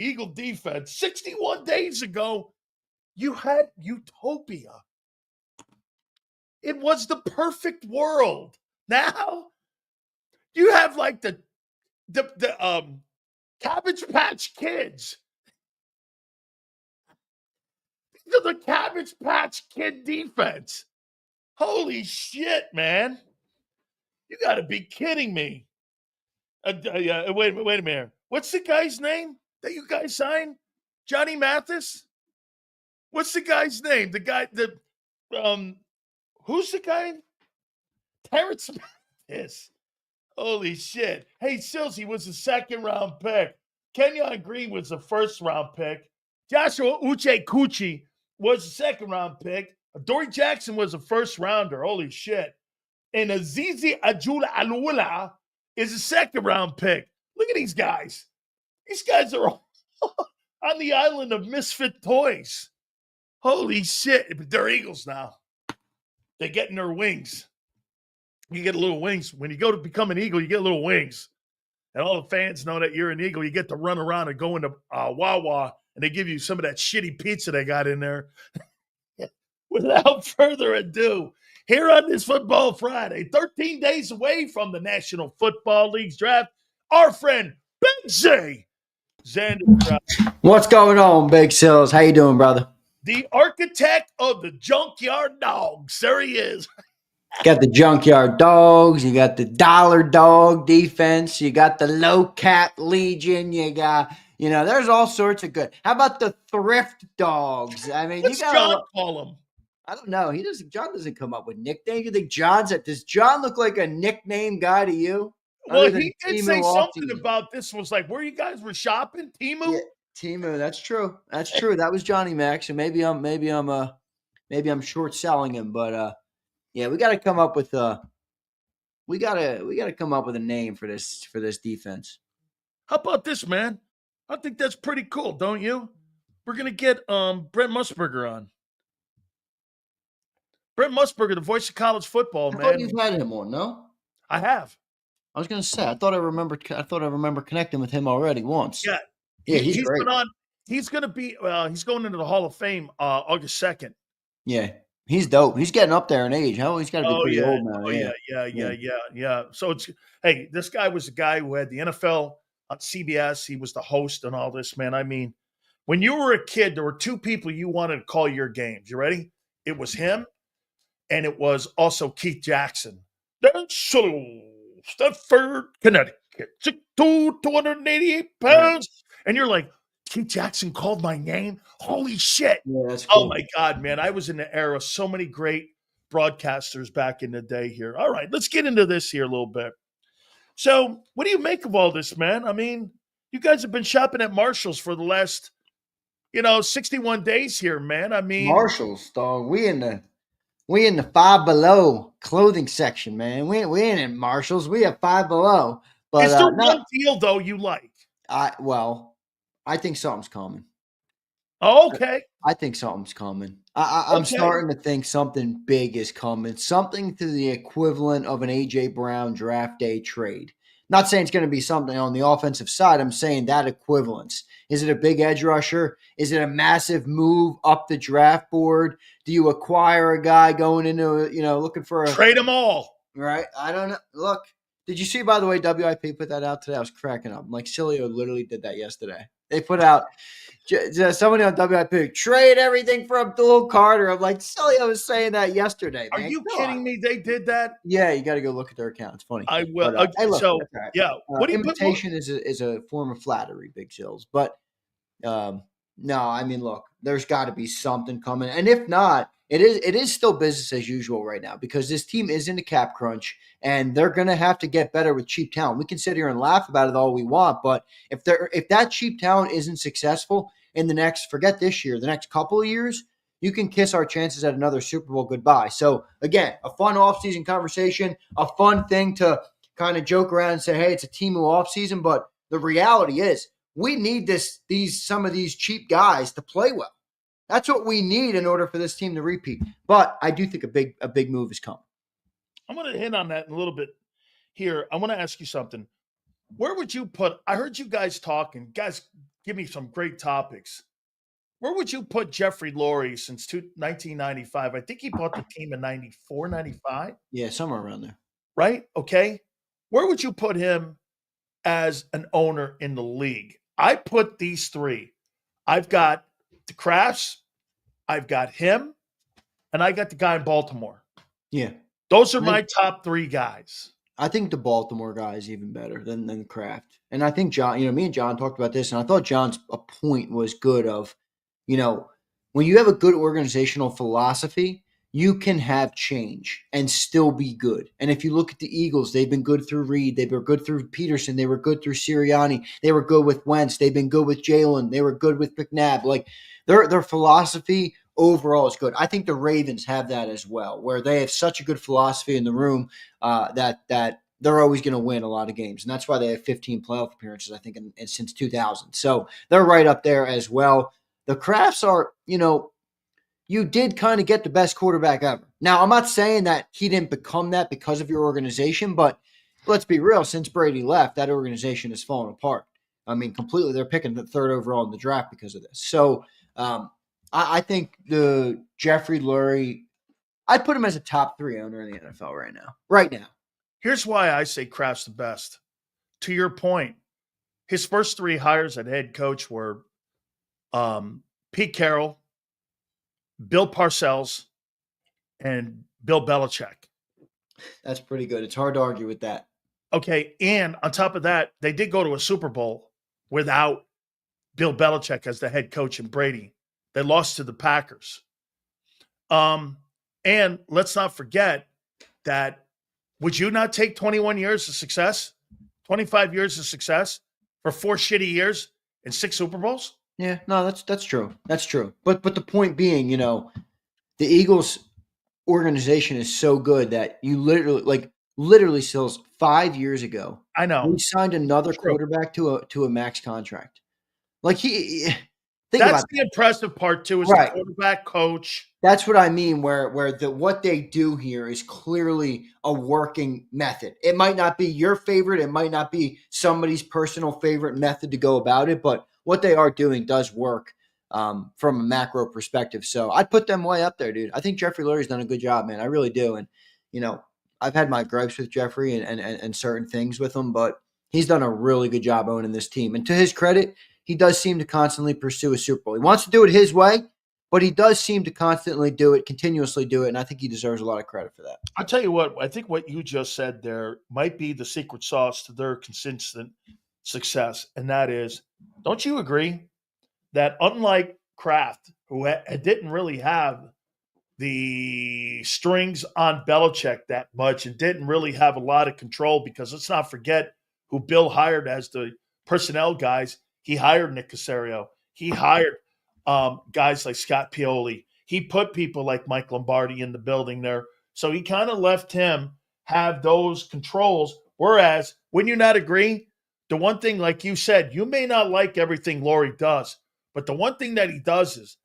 Eagle defense. 61 days ago, you had utopia. It was the perfect world. Now you have like the Cabbage Patch Kids. The Cabbage Patch Kid defense. Holy shit, man. You got to be kidding me. Wait a minute. What's the guy's name that you guys signed? Johnny Mathis? What's the guy's name? Who's the guy? Terrence Mathis. Holy shit. Hey, Silsey was a second-round pick. Kenyon Green was a first-round pick. Joshua Uche Kuchi was a second-round pick. Dory Jackson was a first-rounder. Holy shit. And Azizi Ajula Alula is a second-round pick. Look at these guys. These guys are all on the island of misfit toys. Holy shit. But they're Eagles now. They're getting their wings. You get a little wings. When you go to become an Eagle, you get little wings. And all the fans know that you're an Eagle. You get to run around and go into Wawa, and they give you some of that shitty pizza they got in there. Without further ado, here on this Football Friday, 13 days away from the National Football League's draft, our friend Big Z, Zander. What's going on, Big Sills? How you doing, brother? The architect of the Junkyard Dogs. There he is. Got the Junkyard Dogs. You got the Dollar Dog defense. You got the Low Cap Legion. You got, there's all sorts of good. How about the Thrift Dogs? I mean, what's John call them? I don't know. John doesn't come up with nicknames. You think does John look like a nickname guy to you? Well, he did say something about this. Was like, where you guys were shopping? Timu? Yeah, Timu. That's true. That's true. That was Johnny Mac. So maybe I'm short selling him, but yeah, we got to come up with a name for this defense. How about this, man? I think that's pretty cool, don't you? We're gonna get Brent Musburger on. Brent Musburger, the voice of college football, man. I thought you've had him on, no? I have. I was gonna say, I thought I remember connecting with him already once. Yeah, he's great. Been on. He's gonna be. He's going into the Hall of Fame August 2nd. Yeah. He's dope. He's getting up there in age. He's got to be pretty old now. Yeah. So this guy was a guy who had the NFL on CBS. He was the host and all this, man. I mean, when you were a kid, there were two people you wanted to call your games. You ready? It was him, and it was also Keith Jackson. Dan Sileo, Stratford, Connecticut, 6'2", 288 pounds. Right. And you're like, Keith Jackson called my name? Holy shit. Yeah, that's cool. Oh, my God, man. I was in the era of so many great broadcasters back in the day here. All right, let's get into this here a little bit. So what do you make of all this, man? I mean, you guys have been shopping at Marshall's for the last, 61 days here, man. I mean. Marshall's, dog. We in the Five Below clothing section, man. We ain't in Marshall's. We have Five Below. But, is there one deal, though, you like? I think something's coming. Oh, okay. I think something's coming. I'm starting to think something big is coming. Something to the equivalent of an A.J. Brown draft day trade. Not saying it's going to be something on the offensive side. I'm saying that equivalence. Is it a big edge rusher? Is it a massive move up the draft board? Do you acquire a guy going into, looking for a – trade them all. Right? I don't know. Look, did you see, by the way, WIP put that out today? I was cracking up. Like, Sileo literally did that yesterday. They put out somebody on WIP, trade everything for Abdul Carter. I'm like, Sileo was saying that yesterday. Man. Are you kidding me? They did that? Yeah, you got to go look at their account. It's funny. I will. But, hey, look, right. Yeah. Imitation is a form of flattery, Big Sills. But no, I mean, look, there's got to be something coming. And if not, it is still business as usual right now because this team is in the cap crunch and they're going to have to get better with cheap talent. We can sit here and laugh about it all we want, but if that cheap talent isn't successful in the next couple of years, you can kiss our chances at another Super Bowl goodbye. So again, a fun offseason conversation, a fun thing to kind of joke around and say, hey, it's a team of offseason, but the reality is we need some of these cheap guys to play well. That's what we need in order for this team to repeat. But I do think a big move is coming. I'm going to hit on that in a little bit here. I want to ask you something. Where would you put – I heard you guys talking. Guys, give me some great topics. Where would you put Jeffrey Lurie since 1995? I think he bought the team in 94, 95, Yeah, somewhere around there. right? Okay. Where would you put him as an owner in the league? I put these three. I've got the Crafts, I've got him, and I got the guy in Baltimore. Yeah. Those are my top three guys. I think the Baltimore guy is even better than Kraft. And I think John, me and John talked about this, and I thought John's a point was good of, when you have a good organizational philosophy, you can have change and still be good. And if you look at the Eagles, they've been good through Reed. They were good through Peterson. They were good through Sirianni. They were good with Wentz. They've been good with Jalen. They were good with McNabb. Like their philosophy overall is good. I think the Ravens have that as well, where they have such a good philosophy in the room that they're always going to win a lot of games. And that's why they have 15 playoff appearances, I think, since 2000. So they're right up there as well. The Crafts are, you did kind of get the best quarterback ever. Now, I'm not saying that he didn't become that because of your organization, but let's be real. Since Brady left, that organization has fallen apart. I mean, completely. They're picking the third overall in the draft because of this. So I think the Jeffrey Lurie, I'd put him as a top 3 owner in the NFL right now. Right now. Here's why I say Kraft's the best. To your point, his first 3 hires at head coach were Pete Carroll, Bill Parcells, and Bill Belichick. That's pretty good. It's hard to argue with that. Okay, and on top of that, they did go to a Super Bowl without Bill Belichick as the head coach and Brady. They lost to the Packers. And let's not forget that, would you not take 21 years of success, 25 years of success for 4 shitty years and 6 Super Bowls? Yeah, no, that's true. That's true. But the point being, the Eagles organization is so good that you literally Sills 5 years ago. I know. We signed another quarterback to a max contract. Like that's the impressive part too, is the quarterback coach. That's what I mean, where what they do here is clearly a working method. It might not be your favorite, it might not be somebody's personal favorite method to go about it, but what they are doing does work from a macro perspective. So I'd put them way up there, dude. I think Jeffrey Lurie's done a good job, man. I really do. And, I've had my gripes with Jeffrey and certain things with him, but he's done a really good job owning this team. And to his credit, he does seem to constantly pursue a Super Bowl. He wants to do it his way, but he does seem to constantly do it, continuously do it, and I think he deserves a lot of credit for that. I'll tell you what, I think what you just said there might be the secret sauce to their consistent success, and that is, don't you agree that unlike Kraft, who didn't really have the strings on Belichick that much and didn't really have a lot of control, because let's not forget who Bill hired as the personnel guys. He hired Nick Caserio. He hired guys like Scott Pioli. He put people like Mike Lombardi in the building there. So he kind of left him have those controls. Whereas, when you not agree, the one thing, like you said, you may not like everything Lurie does, but the one thing that he does is,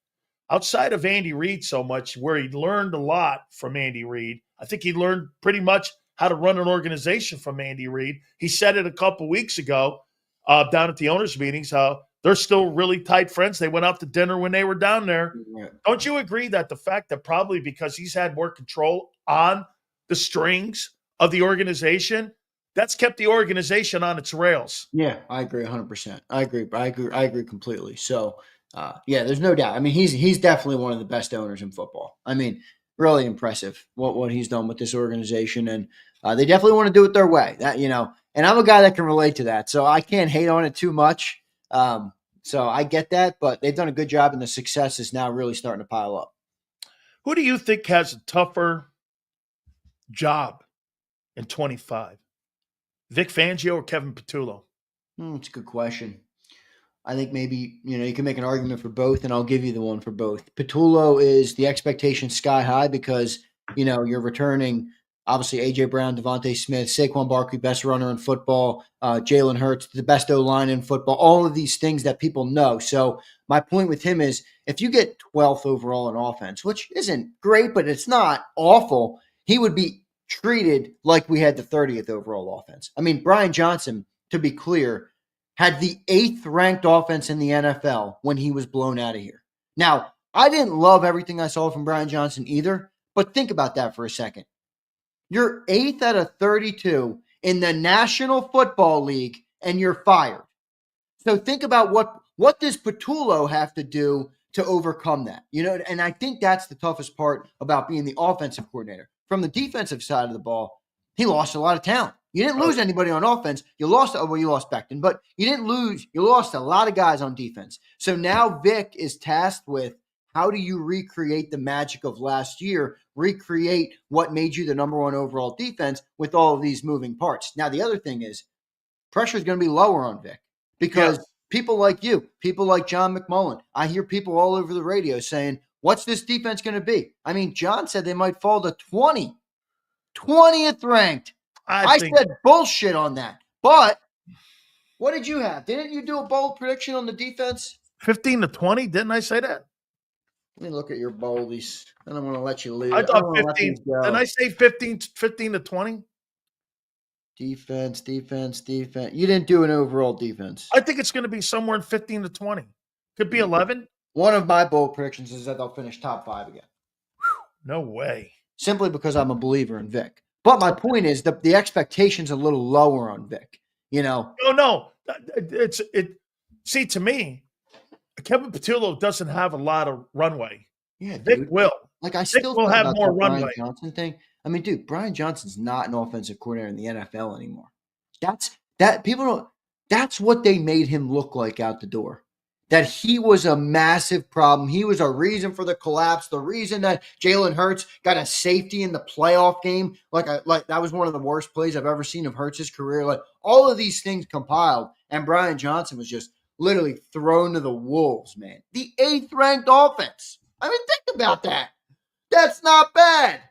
outside of Andy Reid so much, where he learned a lot from Andy Reid, I think he learned pretty much how to run an organization from Andy Reid. He said it a couple weeks ago down at the owners' meetings, how they're still really tight friends. They went out to dinner when they were down there. Yeah. Don't you agree that the fact that probably because he's had more control on the strings of the organization, that's kept the organization on its rails? Yeah, I agree 100%. I agree completely. So, there's no doubt. I mean, he's definitely one of the best owners in football. I mean, really impressive what he's done with this organization, and they definitely want to do it their way. That and I'm a guy that can relate to that, so I can't hate on it too much. So I get that, but they've done a good job, and the success is now really starting to pile up. Who do you think has a tougher job in 25? Vic Fangio or Kevin Petullo? It's a good question. I think maybe, you can make an argument for both, and I'll give you the one for both. Petullo is the expectation sky high because, you're returning, obviously, A.J. Brown, Devontae Smith, Saquon Barkley, best runner in football, Jalen Hurts, the best O-line in football, all of these things that people know. So my point with him is, if you get 12th overall in offense, which isn't great, but it's not awful, he would be treated like we had the 30th overall offense. I mean, Brian Johnson, to be clear, had the 8th ranked offense in the NFL when he was blown out of here. Now, I didn't love everything I saw from Brian Johnson either, but think about that for a second. You're 8th out of 32 in the National Football League, and you're fired. So think about what does Patullo have to do to overcome that? And I think that's the toughest part about being the offensive coordinator. From the defensive side of the ball, he lost a lot of talent. You didn't lose anybody on offense. You lost Becton, but you lost a lot of guys on defense. So now Vic is tasked with, how do you recreate the magic of last year, recreate what made you the number 1 overall defense with all of these moving parts? Now, the other thing is pressure is going to be lower on Vic because people like you, people like John McMullen, I hear people all over the radio saying, what's this defense going to be? I mean, John said they might fall to 20th ranked. I said bullshit on that. But what did you have? Didn't you do a bold prediction on the defense? 15 to 20? Didn't I say that? Let me look at your boldies. I don't want to let you lose. I thought 15. Didn't I say 15 to 20? Defense. You didn't do an overall defense. I think it's going to be somewhere in 15 to 20. Could be 11. One of my bold predictions is that they'll finish top 5 again. No way. Simply because I'm a believer in Vic. But my point is the expectation's a little lower on Vic. No. See, to me, Kevin Patullo doesn't have a lot of runway. Yeah, Vic dude. will. Like, I still Vic will have more runway. Brian Johnson thing. I mean, dude, Brian Johnson's not an offensive coordinator in the NFL anymore. That's what they made him look like out the door. That he was a massive problem. He was a reason for the collapse. The reason that Jalen Hurts got a safety in the playoff game. Like that was one of the worst plays I've ever seen of Hurts' career. Like, all of these things compiled, and Brian Johnson was just literally thrown to the wolves, man. The 8th ranked offense. I mean, think about that. That's not bad.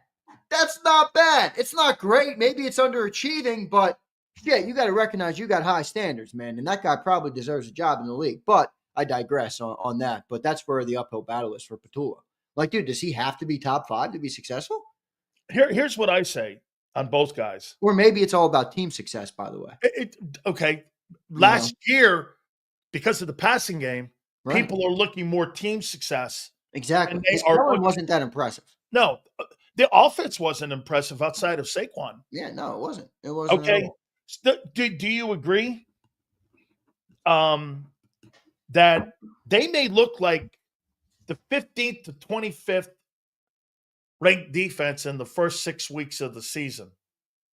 It's not great. Maybe it's underachieving, but shit, you got to recognize you got high standards, man. And that guy probably deserves a job in the league. But I digress on that. But that's where the uphill battle is for Patullo. Like, dude, does he have to be top 5 to be successful? Here's what I say on both guys. Or maybe it's all about team success, by the way. Last year, because of the passing game, right, people are looking more team success. Exactly. It wasn't that impressive. No, the offense wasn't impressive outside of Saquon. Yeah, no, it wasn't. It wasn't. Okay. Do you agree that they may look like the 15th to 25th ranked defense in the first 6 weeks of the season?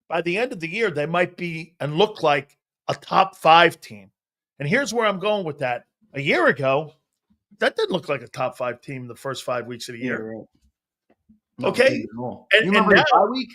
By the end of the year, they might be and look like a top 5 team. And here's where I'm going with that. A year ago, that didn't look like a top 5 team in the first 5 weeks of the year. Yeah, right. Okay. You remember the bye week?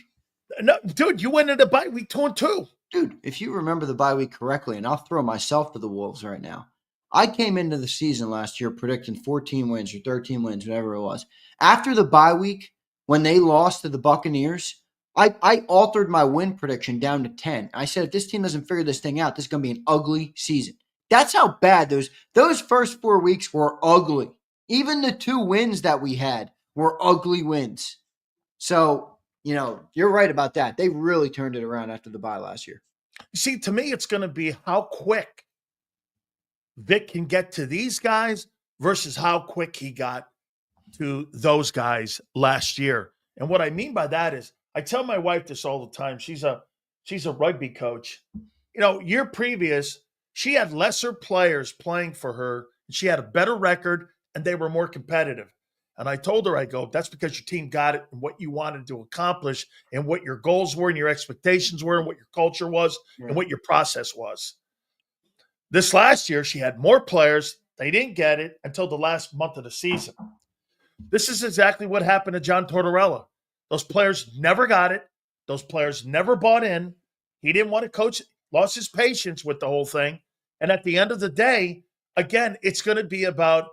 No, dude, you went into bye week 2-2. Dude, if you remember the bye week correctly, and I'll throw myself to the wolves right now. I came into the season last year predicting 14 wins or 13 wins, whatever it was. After the bye week, when they lost to the Buccaneers, I altered my win prediction down to 10. I said, if this team doesn't figure this thing out, this is going to be an ugly season. That's how bad those first 4 weeks were ugly. Even the 2 wins that we had were ugly wins. So, you're right about that. They really turned it around after the bye last year. See, to me, it's going to be how quick Vic can get to these guys versus how quick he got to those guys last year. And what I mean by that is, I tell my wife this all the time. She's a rugby coach. Year previous, she had lesser players playing for her. She had a better record, and they were more competitive. And I told her, I go, that's because your team got it and what you wanted to accomplish and what your goals were and your expectations were and what your culture was and what your process was. This last year, she had more players. They didn't get it until the last month of the season. This is exactly what happened to John Tortorella. Those players never got it. Those players never bought in. He didn't want to coach, lost his patience with the whole thing. And at the end of the day, again, it's going to be about,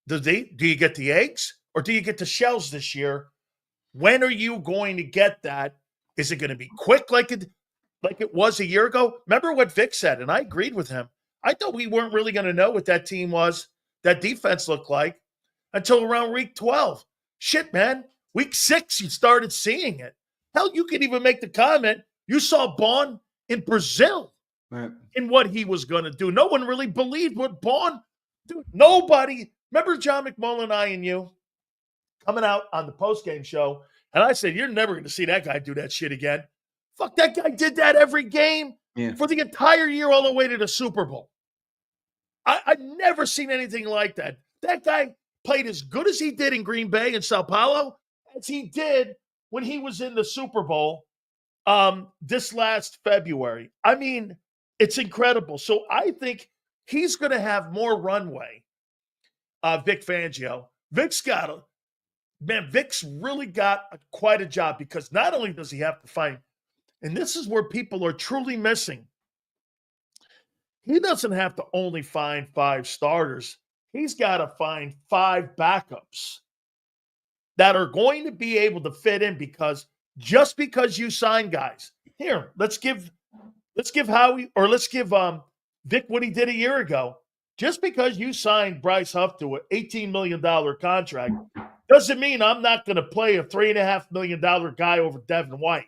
do you get the eggs or do you get the shells this year? When are you going to get that? Is it going to be quick like it was a year ago? Remember what Vic said, and I agreed with him. I thought we weren't really going to know what that team was, that defense looked like, until around week 12. Shit, man. Week 6, you started seeing it. Hell, you could even make the comment, you saw Bond in Brazil. Right. in what he was going to do. No one really believed what Vaughn, dude, nobody. Remember John McMullen, I and you coming out on the postgame show, and I said, you're never going to see that guy do that shit again. Fuck, that guy did that every game for the entire year all the way to the Super Bowl. I've never seen anything like that. That guy played as good as he did in Green Bay and Sao Paulo as he did when he was in the Super Bowl this last February. I mean, it's incredible. So I think he's going to have more runway, Vic Fangio. Vic's really got quite a job, because not only does he have to find, and this is where people are truly missing, he doesn't have to only find 5 starters. He's got to find 5 backups that are going to be able to fit in, because just because you sign guys, here, let's give Howie, or let's give Vic what he did a year ago. Just because you signed Bryce Huff to an $18 million contract doesn't mean I'm not going to play a $3.5 million guy over Devin White.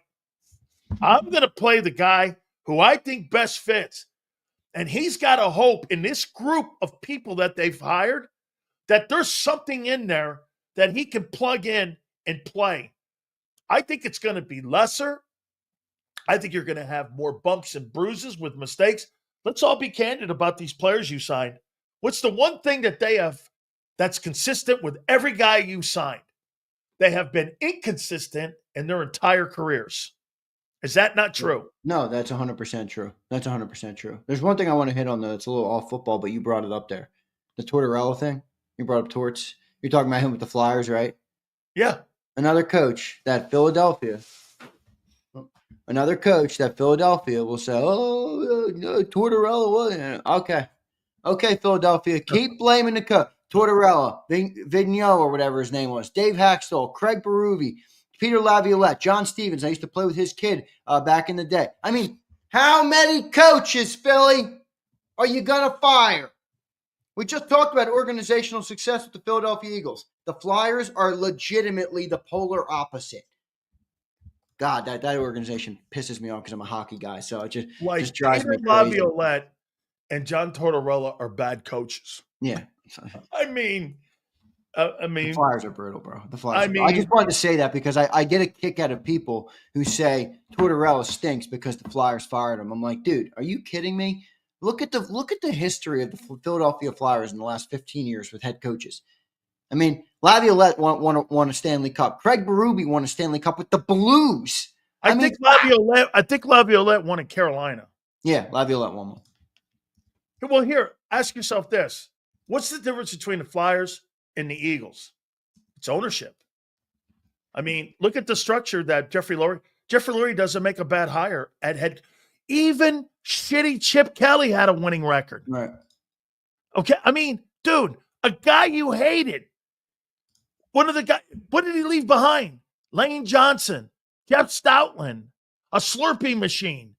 I'm going to play the guy who I think best fits. And he's got to hope in this group of people that they've hired that there's something in there that he can plug in and play. I think it's going to be lesser. I think you're going to have more bumps and bruises with mistakes. Let's all be candid about these players you signed. What's the one thing that they have that's consistent with every guy you signed? They have been inconsistent in their entire careers. Is that not true? No, that's 100% true. That's 100% true. There's one thing I want to hit on, though. It's a little off football, but you brought it up there. The Tortorella thing. You brought up Torts. You're talking about him with the Flyers, right? Yeah. Another coach that Philadelphia will say, oh, no, Tortorella wasn't. Okay, Philadelphia. Keep blaming the coach. Tortorella, Vigneault, or whatever his name was, Dave Haxtell, Craig Berube, Peter Laviolette, John Stevens. I used to play with his kid back in the day. I mean, how many coaches, Philly, are you going to fire? We just talked about organizational success with the Philadelphia Eagles. The Flyers are legitimately the polar opposite. God, that organization pisses me off because I'm a hockey guy. So it just drives me crazy. Laviolette and John Tortorella are bad coaches. Yeah. I mean, the Flyers are brutal, bro. The Flyers. I just wanted to say that because I get a kick out of people who say Tortorella stinks because the Flyers fired him. I'm like, dude, are you kidding me? Look at the history of the Philadelphia Flyers in the last 15 years with head coaches. I mean, Laviolette won a Stanley Cup. Craig Berube won a Stanley Cup with the Blues. I think Laviolette won in Carolina. Yeah, Laviolette won one. Well, here, ask yourself this. What's the difference between the Flyers and the Eagles? It's ownership. I mean, look at the structure that Jeffrey Lurie doesn't make a bad hire at head. Even shitty Chip Kelly had a winning record. Right. Okay. I mean, dude, a guy you hated. What did he leave behind? Lane Johnson, Jeff Stoutland, a Slurpee machine.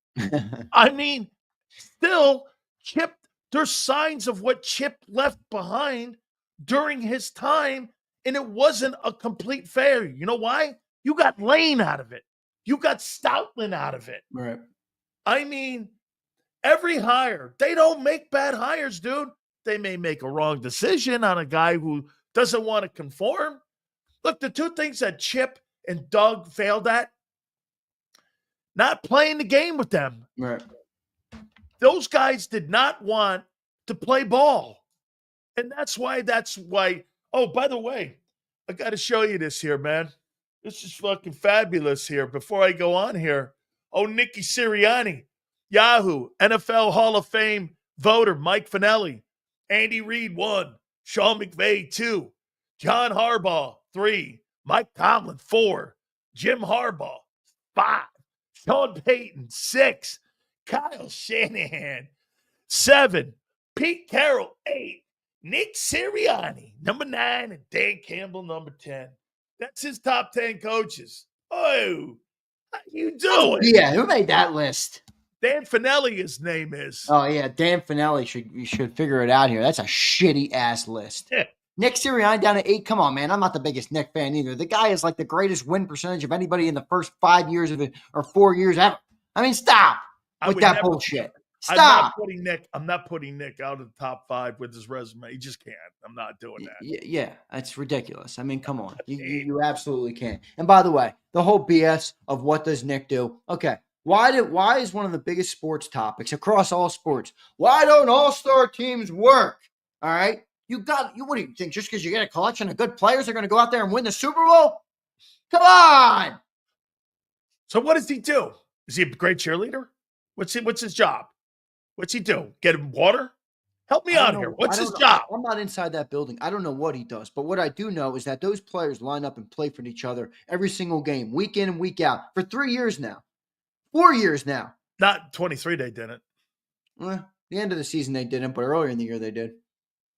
I mean, still, Chip, there's signs of what Chip left behind during his time, and it wasn't a complete failure. You know why? You got Lane out of it. You got Stoutland out of it. Right. I mean, every hire, they don't make bad hires, dude. They may make a wrong decision on a guy who doesn't want to conform. Look, the two things that Chip and Doug failed at, not playing the game with them. Right. Those guys did not want to play ball. And that's why, oh, by the way, I got to show you this here, man. This is fucking fabulous here. Before I go on here, oh, Nicky Sirianni, Yahoo, NFL Hall of Fame voter, Mike Finelli, Andy Reid 1, Sean McVay 2, John Harbaugh 3, Mike Tomlin 4, Jim Harbaugh 5, Sean Payton 6, Kyle Shanahan 7, Pete Carroll 8, Nick Sirianni number 9, and Dan Campbell number 10. That's his top 10 coaches. Oh, how you doing? Yeah, who made that list? Dan Finelli, his name is. Oh, yeah, Dan Finelli should figure it out here. That's a shitty-ass list. Yeah. Nick Sirianni down at 8. Come on, man. I'm not the biggest Nick fan either. The guy is like the greatest win percentage of anybody in the first 5 years of it or 4 years ever. I mean, stop with that bullshit. Stop. I'm not putting Nick out of the top 5 with his resume. He just can't. I'm not doing that. Yeah, that's ridiculous. I mean, come on. You absolutely can't. And by the way, the whole BS of what does Nick do? Okay. Why is one of the biggest sports topics across all sports? Why don't all-star teams work? All right. What do you think? Just because you get a collection of good players are going to go out there and win the Super Bowl? Come on. So what does he do? Is he a great cheerleader? What's his job? What's he do? Get him water? Help me out here. What's his job? I'm not inside that building. I don't know what he does. But what I do know is that those players line up and play for each other every single game, week in and week out, for 3 years now. 4 years now. Not 23, they didn't. Well, the end of the season they didn't, but earlier in the year they did.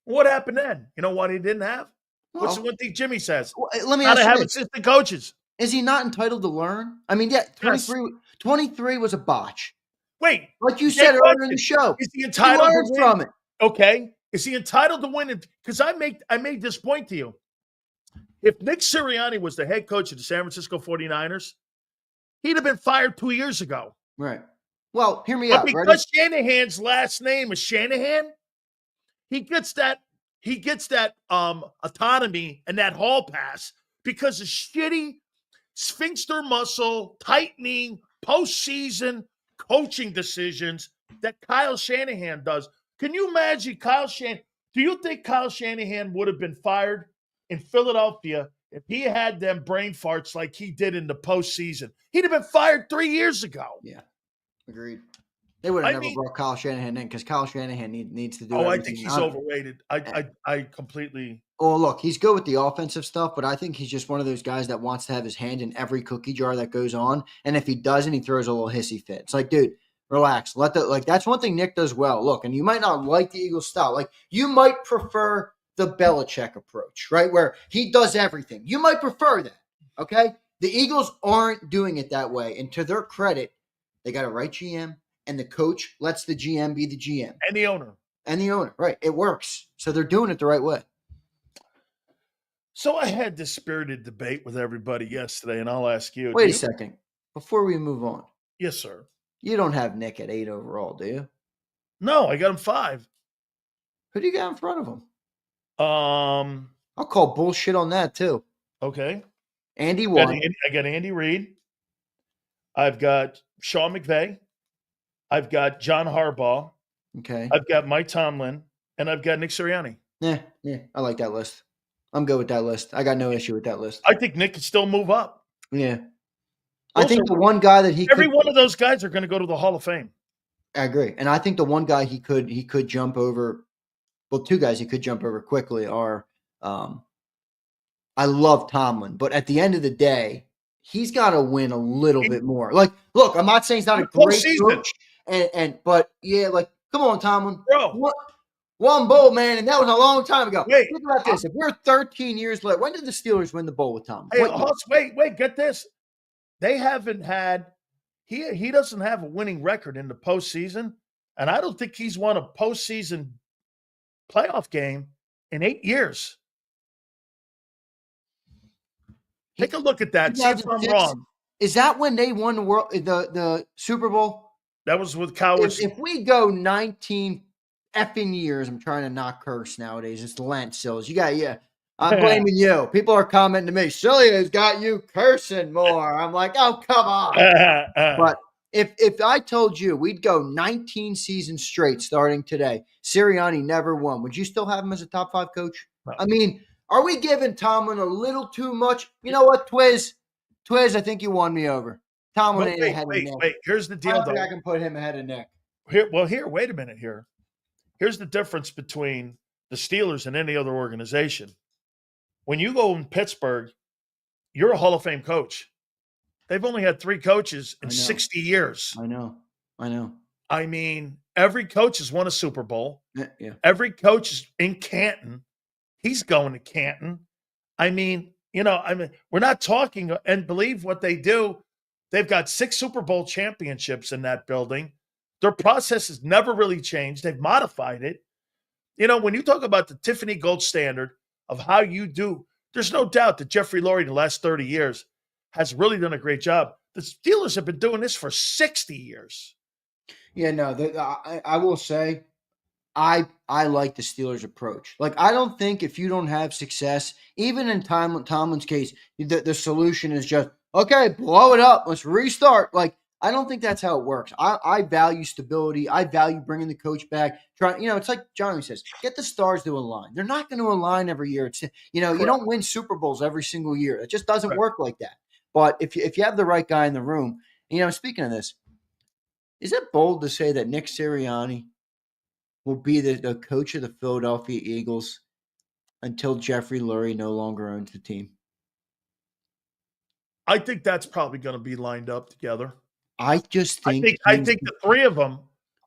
What happened then? You know what he didn't have? Well, What's the one thing Jimmy says? Let me ask you have this. assistant coaches. Is he not entitled to learn? I mean, yeah, 23 was a botch. Wait. Like you said earlier in the show. Is he entitled to win? From it? Okay. Is he entitled to win it? Because I made this point to you. If Nick Sirianni was the head coach of the San Francisco 49ers, he'd have been fired 2 years ago. Right. Well, hear me but out. Because Shanahan's last name is Shanahan, he gets that autonomy and that hall pass because of shitty sphincter muscle tightening postseason coaching decisions that Kyle Shanahan does. Can you imagine do you think Kyle Shanahan would have been fired in Philadelphia if he had them brain farts like he did in the postseason? He'd have been fired 3 years ago. Yeah, agreed. They would have never brought Kyle Shanahan in because Kyle Shanahan needs to do everything. I think he's overrated. I completely. Well, look, he's good with the offensive stuff, but I think he's just one of those guys that wants to have his hand in every cookie jar that goes on. And if he doesn't, he throws a little hissy fit. It's like, dude, relax. That's one thing Nick does well. Look, and you might not like the Eagles style. Like, you might prefer the Belichick approach, right? Where he does everything. You might prefer that. Okay? The Eagles aren't doing it that way. And to their credit, they got a right GM. And the coach lets the GM be the GM. And the owner. Right. It works. So they're doing it the right way. So I had this spirited debate with everybody yesterday, and I'll ask you. Wait a second. Before we move on. Yes, sir. You don't have Nick at 8 overall, do you? No, I got him 5. Who do you got in front of him? I'll call bullshit on that, too. Okay. Andy 1. I got Andy Reid. I've got Sean McVay. I've got John Harbaugh. Okay. I've got Mike Tomlin, and I've got Nick Sirianni. Yeah, I like that list. I'm good with that list. I got no issue with that list. I think Nick can still move up. Yeah. I think the one guy that one of those guys are going to go to the Hall of Fame. I agree. And I think the one guy he could jump over, well, two guys he could jump over quickly are I love Tomlin, but at the end of the day, he's got to win a little bit more. Like, look, I'm not saying he's not a great coach. But yeah, like, come on, Tomlin. Bro. One bowl, man, and that was a long time ago. Wait, think about this. If we're 13 years later, when did the Steelers win the bowl with Tomlin? Hey, wait, get this. They haven't had he doesn't have a winning record in the postseason, and I don't think he's won a postseason playoff game in 8 years. Take a look at that. See if I'm wrong. Is that when they won the Super Bowl? That was with Cowboys. If we go 19 effing years, I'm trying to not curse nowadays. It's Lent, Sills. I'm blaming you. People are commenting to me, Silio's got you cursing more. I'm like, oh, come on. But if I told you we'd go 19 seasons straight starting today, Sirianni never won, would you still have him as a top 5 coach? No. I mean, are we giving Tomlin a little too much? You know what, Twiz, I think you won me over. Tomlin ain't ahead of Nick. Wait, here's the deal, though. I can put him ahead of Nick. Wait a minute here. Here's the difference between the Steelers and any other organization. When you go in Pittsburgh, you're a Hall of Fame coach. They've only had 3 coaches in 60 years. I know. I mean, every coach has won a Super Bowl. Yeah. Every coach is in Canton. He's going to Canton. I mean, we're not talking, and believe what they do. They've got 6 Super Bowl championships in that building. Their process has never really changed. They've modified it. When you talk about the Tiffany Gold standard of how you do, there's no doubt that Jeffrey Lurie in the last 30 years has really done a great job. The Steelers have been doing this for 60 years. Yeah, no, I will say I like the Steelers' approach. Like, I don't think if you don't have success, even in Tomlin's case, the solution is just, okay, blow it up. Let's restart. Like, I don't think that's how it works. I value stability. I value bringing the coach back. It's like Johnny says, get the stars to align. They're not going to align every year. It's you Correct. don't win Super Bowls every single year. It just doesn't Correct. work like that. But if you have the right guy in the room, speaking of this, is it bold to say that Nick Sirianni will be the coach of the Philadelphia Eagles until Jeffrey Lurie no longer owns the team? I think that's probably going to be lined up together. I just think I think the three of them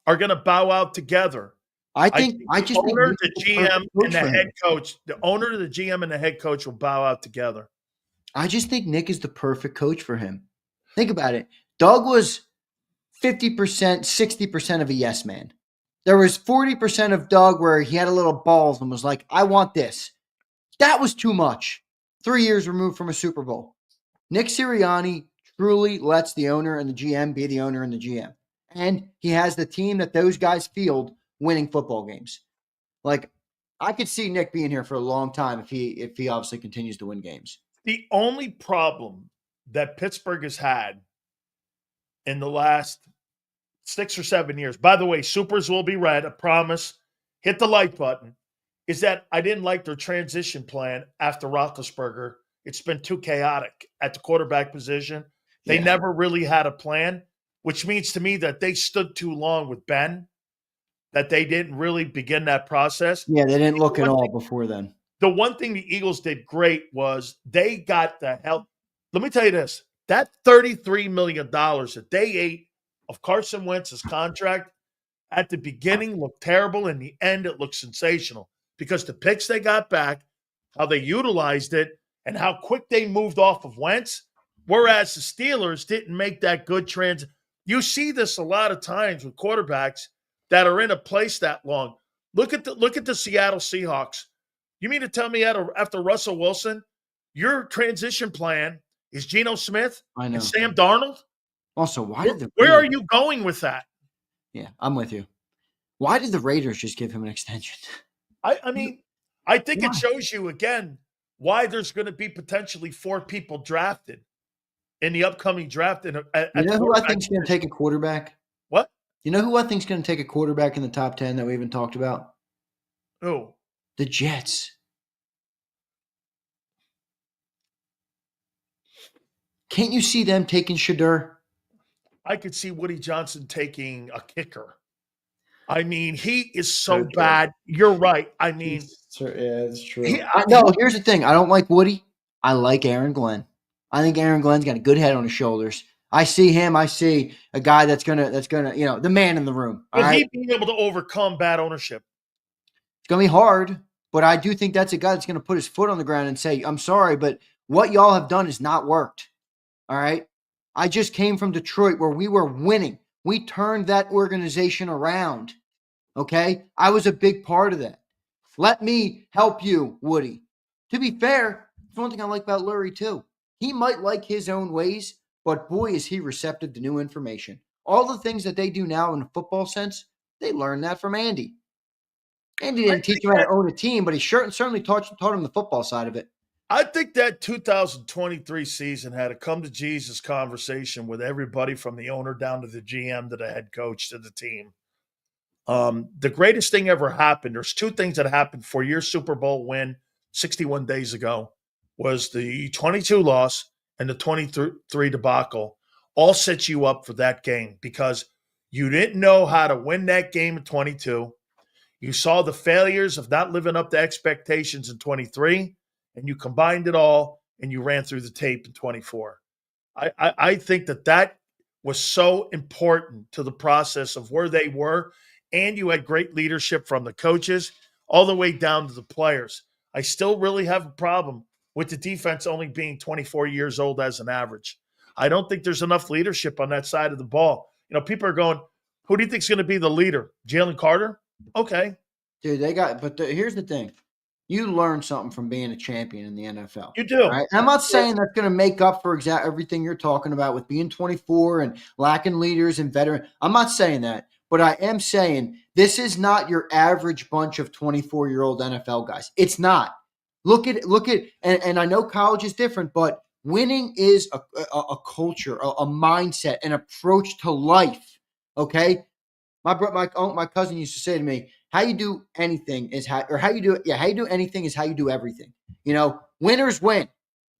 are going to bow out together. I think the owner, the GM, and the head coach. The owner, the GM, and the head coach will bow out together. I just think Nick is the perfect coach for him. Think about it. Doug was 50%, 60% of a yes man. There was 40% of Doug where he had a little balls and was like, I want this. That was too much. 3 years removed from a Super Bowl. Nick Sirianni truly lets the owner and the GM be the owner and the GM. And he has the team that those guys field winning football games. Like, I could see Nick being here for a long time if he obviously continues to win games. The only problem that Pittsburgh has had in the last 6 or 7 years, by the way, Supers will be red, I promise. Hit the like button. Is that I didn't like their transition plan after Roethlisberger. It's been too chaotic at the quarterback position. They never really had a plan, which means to me that they stood too long with Ben, that they didn't really begin that process. Yeah, they didn't look at all before then. The one thing the Eagles did great was they got the help. Let me tell you this. That $33 million that they ate of Carson Wentz's contract at the beginning looked terrible. In the end, it looked sensational because the picks they got back, how they utilized it, and how quick they moved off of Wentz, whereas the Steelers didn't make that good transition. You see this a lot of times with quarterbacks that are in a place that long. Look at the Seattle Seahawks. You mean to tell me after Russell Wilson, your transition plan is Geno Smith and Sam Darnold? Also, where are you going with that? Yeah, I'm with you. Why did the Raiders just give him an extension? I mean, I think it shows you again why there's going to be potentially 4 people drafted in the upcoming draft. You know who I think is going to take a quarterback? What? You know who I think is going to take a quarterback in the top 10 that we even talked about? Who? The Jets. Can't you see them taking Shadur? I could see Woody Johnson taking a kicker. I mean, he is so bad. You're right. I mean, yeah, it's true. No, here's the thing. I don't like Woody. I like Aaron Glenn. I think Aaron Glenn's got a good head on his shoulders. I see him. I see a guy that's gonna, the man in the room. Will he be able to overcome bad ownership? It's gonna be hard, but I do think that's a guy that's gonna put his foot on the ground and say, "I'm sorry, but what y'all have done has not worked." All right. I just came from Detroit where we were winning. We turned that organization around. Okay. I was a big part of that. Let me help you, Woody. To be fair, it's one thing I like about Lurie too. He might like his own ways, but boy, is he receptive to new information. All the things that they do now in a football sense, they learned that from Andy. Andy didn't teach him how to own a team, but he certainly taught him the football side of it. I think that 2023 season had a come-to-Jesus conversation with everybody from the owner down to the GM to the head coach to the team. The greatest thing ever happened, there's 2 things that happened for your Super Bowl win 61 days ago, was the 22 loss and the 23 debacle. All set you up for that game because you didn't know how to win that game in 22. You saw the failures of not living up to expectations in 23. And you combined it all, and you ran through the tape in 24. I think that was so important to the process of where they were, and you had great leadership from the coaches all the way down to the players. I still really have a problem with the defense only being 24 years old as an average. I don't think there's enough leadership on that side of the ball. People are going, who do you think is going to be the leader? Jalen Carter? Okay. Dude, here's the thing. You learn something from being a champion in the NFL. You do. Right? I'm not saying that's going to make up for everything you're talking about with being 24 and lacking leaders and veteran. I'm not saying that. But I am saying this is not your average bunch of 24-year-old NFL guys. It's not. Look at, and I know college is different, but winning is a culture, a mindset, an approach to life. Okay, my cousin used to say to me, "How you do anything is how you do anything is how you do everything." Winners win.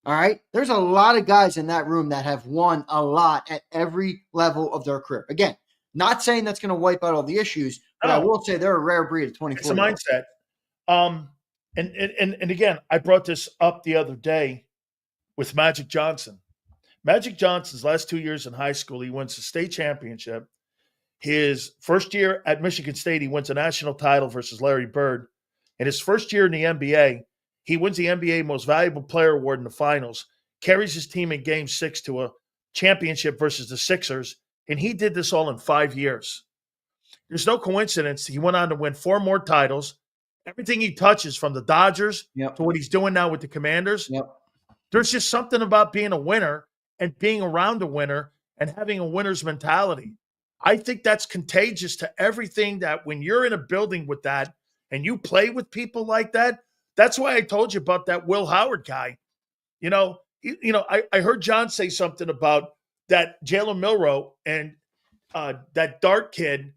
All right. There's a lot of guys in that room that have won a lot at every level of their career. Again, not saying that's going to wipe out all the issues, but I will say they're a rare breed of 24. It's a mindset. And again, I brought this up the other day with Magic Johnson. Magic Johnson's last 2 years in high school, he wins the state championship. His first year at Michigan State, he wins a national title versus Larry Bird. In his first year in the NBA, he wins the NBA Most Valuable Player Award in the finals, carries his team in Game 6 to a championship versus the Sixers, and he did this all in 5 years. There's no coincidence. He went on to win 4 more titles. Everything he touches, from the Dodgers to what he's doing now with the Commanders, there's just something about being a winner and being around a winner and having a winner's mentality. I think that's contagious to everything, that when you're in a building with that and you play with people like that. That's why I told you about that Will Howard guy. I heard John say something about that Jalen Milroe and that Dart kid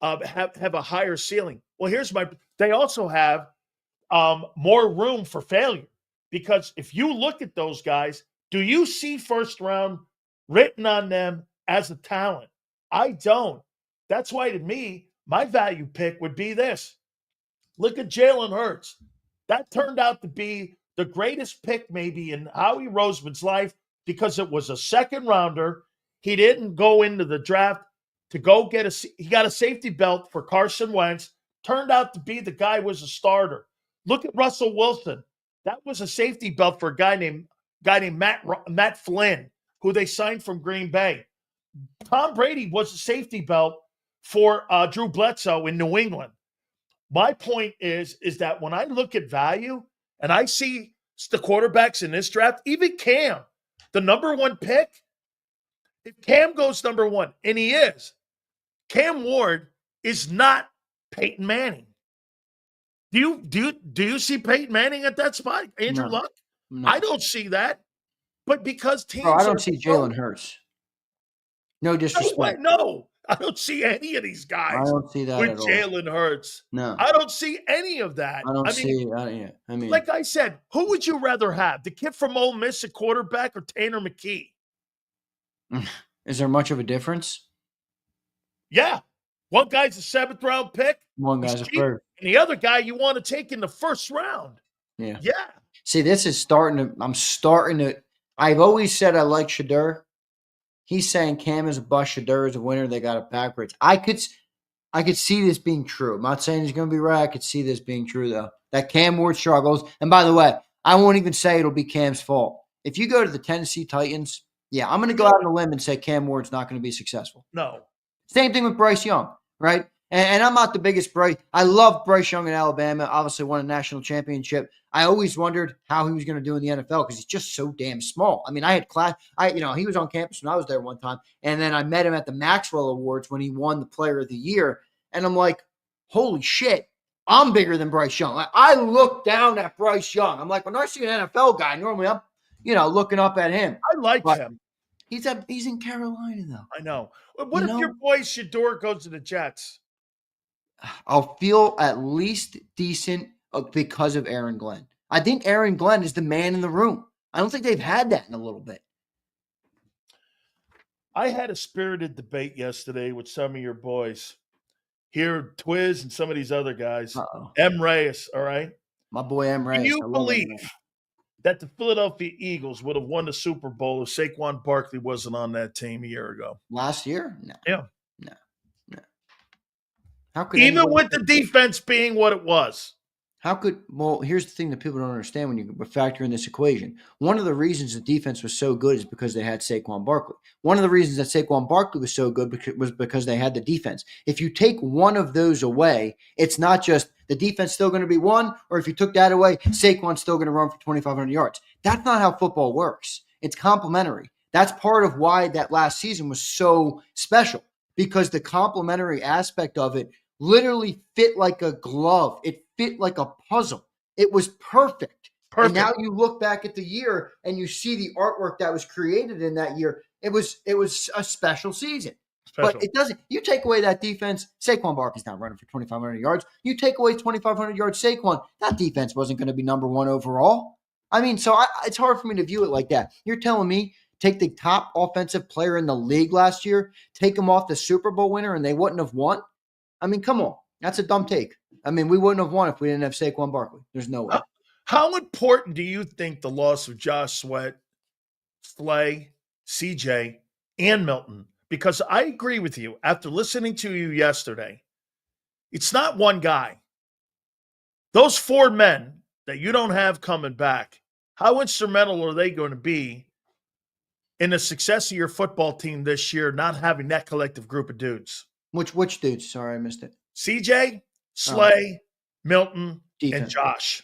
have a higher ceiling. Well, they also have more room for failure, because if you look at those guys, do you see first round written on them as a talent? I don't. That's why, to me, my value pick would be this. Look at Jalen Hurts. That turned out to be the greatest pick maybe in Howie Roseman's life, because it was a second rounder. He didn't go into the draft to go he got a safety belt for Carson Wentz. Turned out to be the guy was a starter. Look at Russell Wilson. That was a safety belt for a guy named Matt Flynn, who they signed from Green Bay. Tom Brady was a safety belt for Drew Bledsoe in New England. My point is that when I look at value and I see the quarterbacks in this draft, even Cam, the number 1 pick, if Cam goes number 1, and he is, Cam Ward is not Peyton Manning. Do you see Peyton Manning at that spot? Andrew Luck? No. I don't see that. But because teams I don't see Jalen Hurts. No disrespect. No, I don't see any of these guys. I don't see that with Jalen Hurts. No, I don't see any of that. I mean, like I said, who would you rather have? The kid from Ole Miss at quarterback or Tanner McKee? Is there much of a difference? Yeah. One guy's a 7th round pick. One guy's a 3rd. And the other guy you want to take in the 1st round. Yeah. Yeah. See, this is I'm starting to. I've always said I like Shedeur. He's saying Cam is a bust, Shedeur is a winner. They got it backwards. I could see this being true. I'm not saying he's going to be right. I could see this being true, though. That Cam Ward struggles. And by the way, I won't even say it'll be Cam's fault. If you go to the Tennessee Titans, I'm going to go out on a limb and say Cam Ward's not going to be successful. No. Same thing with Bryce Young, right? And I'm not the biggest Bryce. I love Bryce Young in Alabama. Obviously won a national championship. I always wondered how he was going to do in the NFL because he's just so damn small. I mean, I had class. He was on campus when I was there one time, and then I met him at the Maxwell Awards when he won the Player of the Year, and I'm like, holy shit, I'm bigger than Bryce Young. I look down at Bryce Young. I'm like, when I see an NFL guy, normally I'm, looking up at him. I like him. He's in Carolina though. I know. What if your boy Shedeur goes to the Jets? I'll feel at least decent because of Aaron Glenn. I think Aaron Glenn is the man in the room. I don't think they've had that in a little bit. I had a spirited debate yesterday with some of your boys. Here, Twiz and some of these other guys. M. Reyes, all right? My boy M. Reyes. Can you believe that the Philadelphia Eagles would have won the Super Bowl if Saquon Barkley wasn't on that team a year ago? Last year? No. Yeah. No. How could even with the defense being what it was? Here's the thing that people don't understand when you factor in this equation. One of the reasons the defense was so good is because they had Saquon Barkley. One of the reasons that Saquon Barkley was so good was because they had the defense. If you take one of those away, it's not just the defense still going to be one, or if you took that away, Saquon's still going to run for 2,500 yards. That's not how football works. It's complementary. That's part of why that last season was so special. because the complementary aspect of it literally fit like a glove. It fit like a puzzle. It was perfect. And now you look back at the year and you see the artwork that was created in that year. It was a special season. But it doesn't. You take away that defense, Saquon Barkley's not running for 2,500 yards. You take away 2,500 yards, Saquon, that defense wasn't going to be number one overall. I mean, so it's hard for me to view it like that. You're telling me take the top offensive player in the league last year, take him off the Super Bowl winner, and they wouldn't have won? I mean, come on. That's a dumb take. I mean, we wouldn't have won if we didn't have Saquon Barkley. There's no way. How important do you think the loss of Josh Sweat, Slay, CJ, and Milton? Because I agree with you. After listening to you yesterday, it's not one guy. Those 4 men that you don't have coming back, how instrumental are they going to be in the success of your football team this year, not having that collective group of dudes? Which dudes? Sorry, I missed it. CJ, Slay, Milton, defense, and Josh.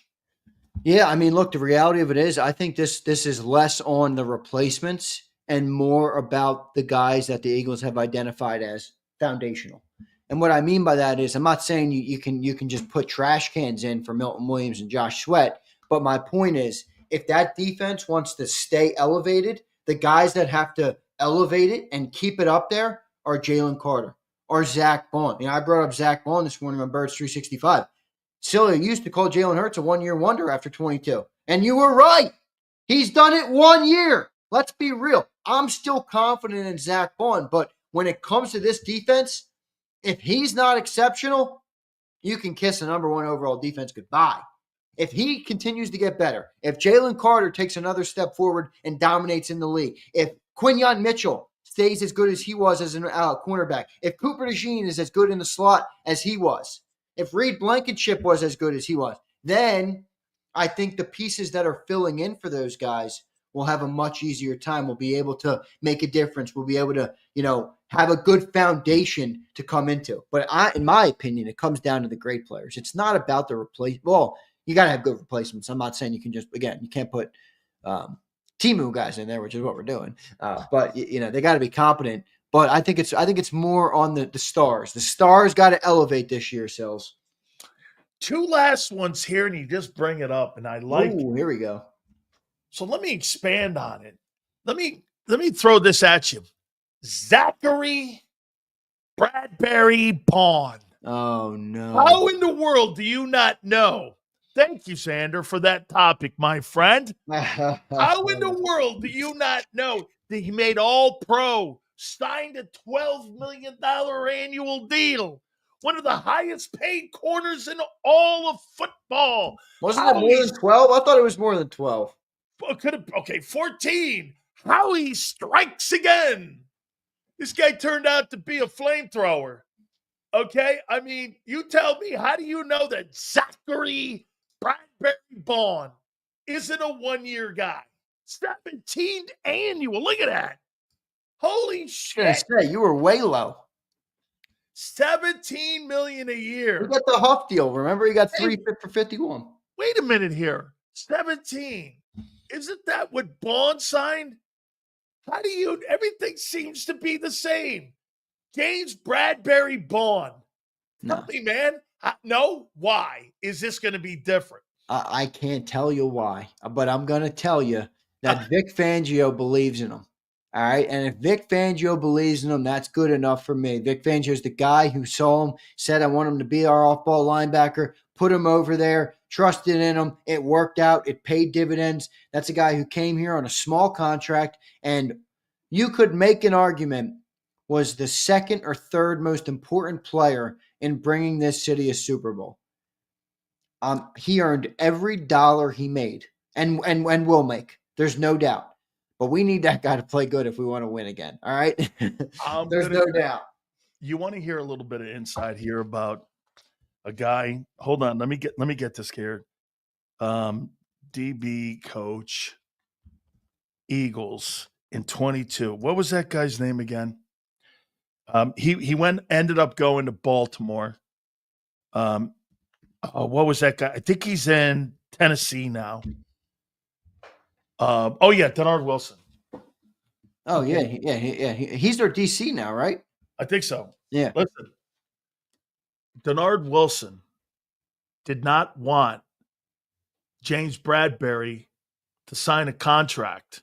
Yeah, I mean, look, the reality of it is I think this is less on the replacements and more about the guys that the Eagles have identified as foundational. And what I mean by that is I'm not saying you can just put trash cans in for Milton Williams and Josh Sweat, but my point is if that defense wants to stay elevated, the guys that have to elevate it and keep it up there are Jalen Carter or Zach Bond. I brought up Zach Bond this morning on Birds 365. Sileo used to call Jalen Hurts a one-year wonder after 22. And you were right. He's done it 1 year. Let's be real. I'm still confident in Zach Bond, but when it comes to this defense, if he's not exceptional, you can kiss the number 1 overall defense goodbye. If he continues to get better, if Jalen Carter takes another step forward and dominates in the league, if Quinyon Mitchell stays as good as he was as a cornerback, if Cooper DeJean is as good in the slot as he was, if Reed Blankenship was as good as he was, then I think the pieces that are filling in for those guys will have a much easier time. We'll be able to make a difference. We'll be able to, have a good foundation to come into. But in my opinion, it comes down to the great players. It's not about the replace. Well, you got to have good replacements. I'm not saying you can just, again, you can't put Timu guys in there, which is what we're doing. But they got to be competent. But I think it's more on the stars. The stars got to elevate this year, Sills. 2 last ones here, and you just bring it up, and I like. Ooh, here we go. So let me expand on it. Let me throw this at you. Zachary Bradbury Bond. Oh no! How in the world do you not know? Thank you, Zander, for that topic, my friend. How in the world do you not know that he made All-Pro? Signed a $12 million annual deal. One of the highest paid corners in all of football. Wasn't it more than 12? I thought it was more than 12. Okay, 14. How he strikes again. This guy turned out to be a flamethrower. Okay? I mean, you tell me, how do you know that Zachary Bradbury Bond isn't a one-year guy? 17 annual. Look at that. Holy shit. You were way low. $17 million a year. You got the Huff deal. Remember, he got 3 for 51. Wait a minute here. 17. Isn't that what Bond signed? Everything seems to be the same. James Bradbury Bond. Tell me, man. No? Why is this going to be different? I can't tell you why, but I'm going to tell you that Vic Fangio believes in him. All right. And if Vic Fangio believes in him, that's good enough for me. Vic Fangio is the guy who saw him, said, I want him to be our off-ball linebacker, put him over there, trusted in him. It worked out. It paid dividends. That's a guy who came here on a small contract, and you could make an argument was the second or third most important player in bringing this city a Super Bowl. He earned every dollar he made and will make. There's no doubt. But we need that guy to play good if we want to win again. All right? There's no doubt. You want to hear a little bit of insight here about a guy. Hold on. Let me get this here. DB coach, Eagles in 22. What was that guy's name again? He ended up going to Baltimore. What was that guy? I think he's in Tennessee now. Denard Wilson. Oh yeah, he's their DC now, right? I think so. Yeah. Listen, Denard Wilson did not want James Bradbury to sign a contract.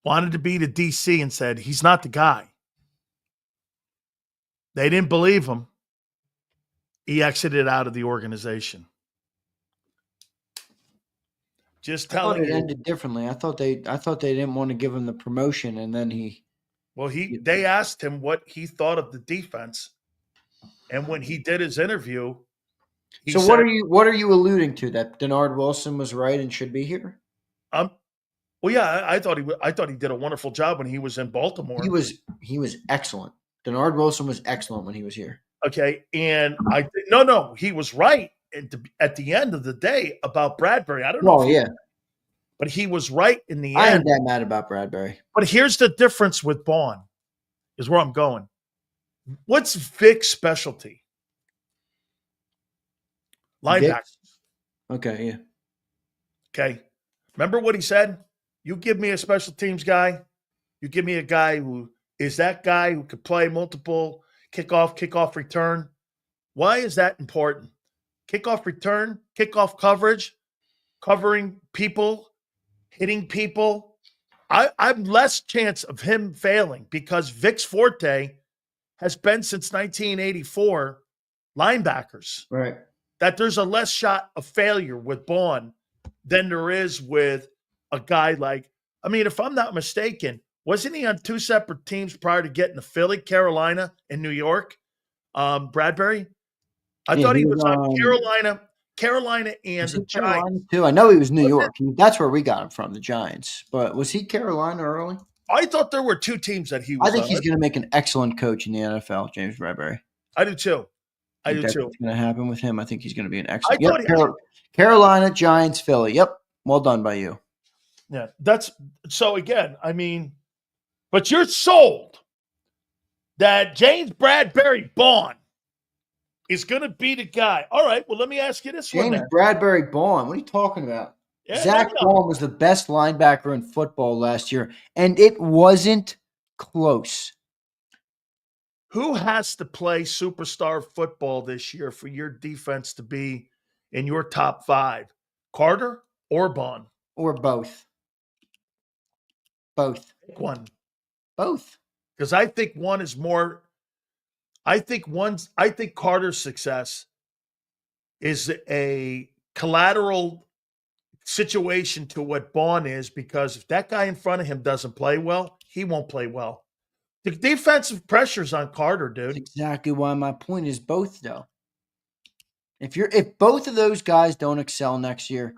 Wanted to be to DC and said, he's not the guy. They didn't believe him. He exited out of the organization. Just I thought telling it you. ended differently. I thought they didn't want to give him the promotion, and then They asked him what he thought of the defense, and when he did his interview, he said, what are you alluding to? That Denard Wilson was right and should be here? Well, yeah, I thought he did a wonderful job when he was in Baltimore. He was excellent. Denard Wilson was excellent when he was here. Okay, and no, he was right at the end of the day about Bradbury. I don't know. But he was right in the end. I ain't that mad about Bradbury. But here's the difference with Bond, is where I'm going. What's Vic's specialty? Linebackers. Okay, yeah. Okay. Remember what he said? You give me a special teams guy. You give me a guy who is that guy who could play multiple kickoff return. Why is that important? Kickoff return, kickoff coverage, covering people, hitting people. I'm less chance of him failing because Vic's forte has been since 1984 linebackers. Right. That there's a less shot of failure with Bond than there is with a guy like, I mean, if I'm not mistaken, wasn't he on two separate teams prior to getting to Philly, Carolina, and New York? Bradbury? I thought he was on Carolina and the Giants too. I know he was New York. That's where we got him from, the Giants. But was he Carolina early? I thought there were two teams that he was I think he's going to make an excellent coach in the NFL, James Bradbury. I do too. What's going to happen with him? I think he's going to be an excellent. Carolina, Giants, Philly. Yep. Well done by you. Yeah. So again, I mean, but you're sold that James Bradbury Bond is going to be the guy. All right. Well, let me ask you this one. James Bradbury Bond. What are you talking about? Yeah, Zach Bond was the best linebacker in football last year, and it wasn't close. Who has to play superstar football this year for your defense to be in your top 5? Carter or Bond? Or both. Both. Pick one. Both. Because I think one is more. I think Carter's success is a collateral situation to what Bond is, because if that guy in front of him doesn't play well, he won't play well. The defensive pressure's on Carter, dude. That's exactly why my point is both, though. If both of those guys don't excel next year.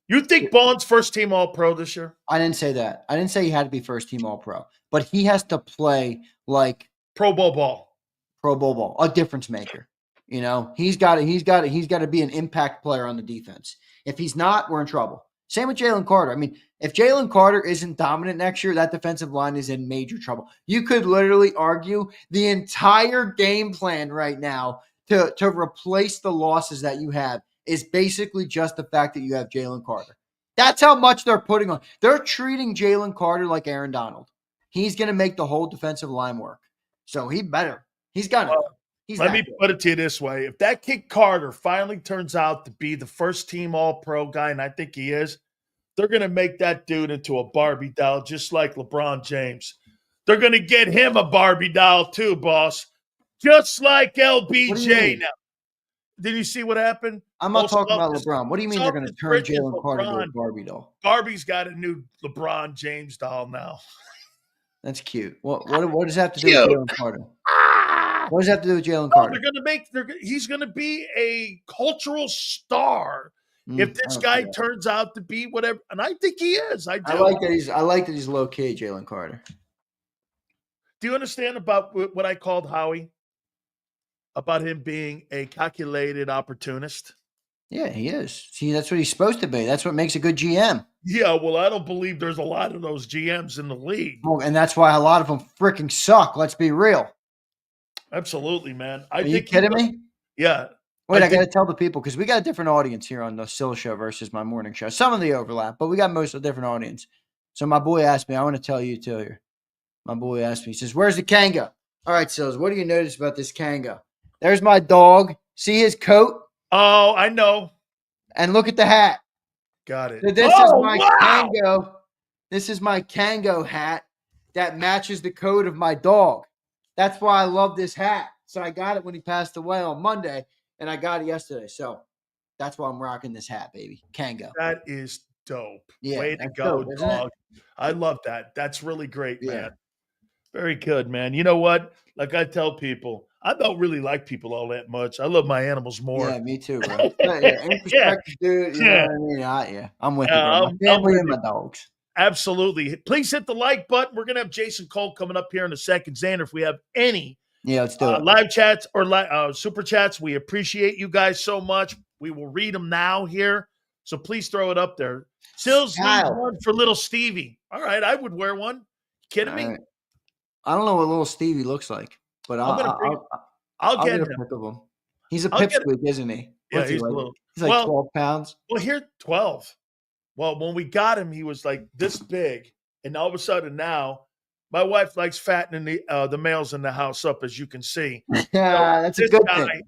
You think Bond's first team All-Pro this year? I didn't say that. I didn't say he had to be first team All-Pro. But he has to play like Pro Bowl ball. Pro Bowl ball. A difference maker. You know, he's got to be an impact player on the defense. If he's not, we're in trouble. Same with Jalen Carter. I mean, if Jalen Carter isn't dominant next year, that defensive line is in major trouble. You could literally argue the entire game plan right now to replace the losses that you have is basically just the fact that you have Jalen Carter. That's how much they're putting on. They're treating Jalen Carter like Aaron Donald. He's going to make the whole defensive line work. So he better. He's got it. Let me put it to you this way. If that kid Carter finally turns out to be the first team All-Pro guy, and I think he is, they're going to make that dude into a Barbie doll just like LeBron James. They're going to get him a Barbie doll too, boss. Just like LBJ now. Did you see what happened? I'm not talking about LeBron. What do you mean they're going to turn Jalen Carter into a Barbie doll? Barbie's got a new LeBron James doll now. That's cute. What does that have to do with Jalen Carter? What does that have to do with Jalen Carter? He's going to be a cultural star if this guy turns out to be whatever. And I think he is. I do. I like that he's low key, Jalen Carter. Do you understand about what I called Howie? About him being a calculated opportunist? Yeah, he is. See, that's what he's supposed to be. That's what makes a good GM. Yeah, well, I don't believe there's a lot of those GMs in the league. Oh, and that's why a lot of them freaking suck. Let's be real. Absolutely, man. Are you kidding me? Yeah. Wait, I got to tell the people, because we got a different audience here on the Sil Show versus my morning show. Some of the overlap, but we got most of a different audience. So my boy asked me, I want to tell you too here. My boy asked me, he says, where's the Kanga? All right, Sills, what do you notice about this Kanga? There's my dog. See his coat? Oh, I know. And look at the hat. Got it. So this is Oh, my wow. Kango. This is my Kango hat that matches the coat of my dog. That's why I love this hat. So I got it when he passed away on Monday, and I got it yesterday. So that's why I'm rocking this hat, baby. Kango. That is dope. Yeah, Way to that's go, dope, isn't it? dog. I love that. That's really great, Yeah. man. Very good, man. You know what? Like I tell people, I don't really like people all that much. I love my animals more. Yeah, me too, bro. Yeah, in Yeah. perspective, dude, you know Yeah. what I mean? I'm with you, bro. My I'm family with and you. my dogs. Absolutely. Please hit the like button. We're going to have Jason Cole coming up here in a second. Xander, if we have any Yeah, let's do it. live chats or super chats, we appreciate you guys so much. We will read them now here. So please throw it up there. Sills needs Kyle. one for little Stevie. All right, I would wear one. Kidding me? Right. I don't know what little Stevie looks like, but I'll I'll get get a him. pick of him. He's a I'll get pipsqueak, isn't he? Yeah, What's he he's a like? little. He's like 12 pounds. Well, here 12. Well, when we got him, he was like this big, and all of a sudden now, my wife likes fattening the males in the house up, as you can see. Yeah, that's a good thing.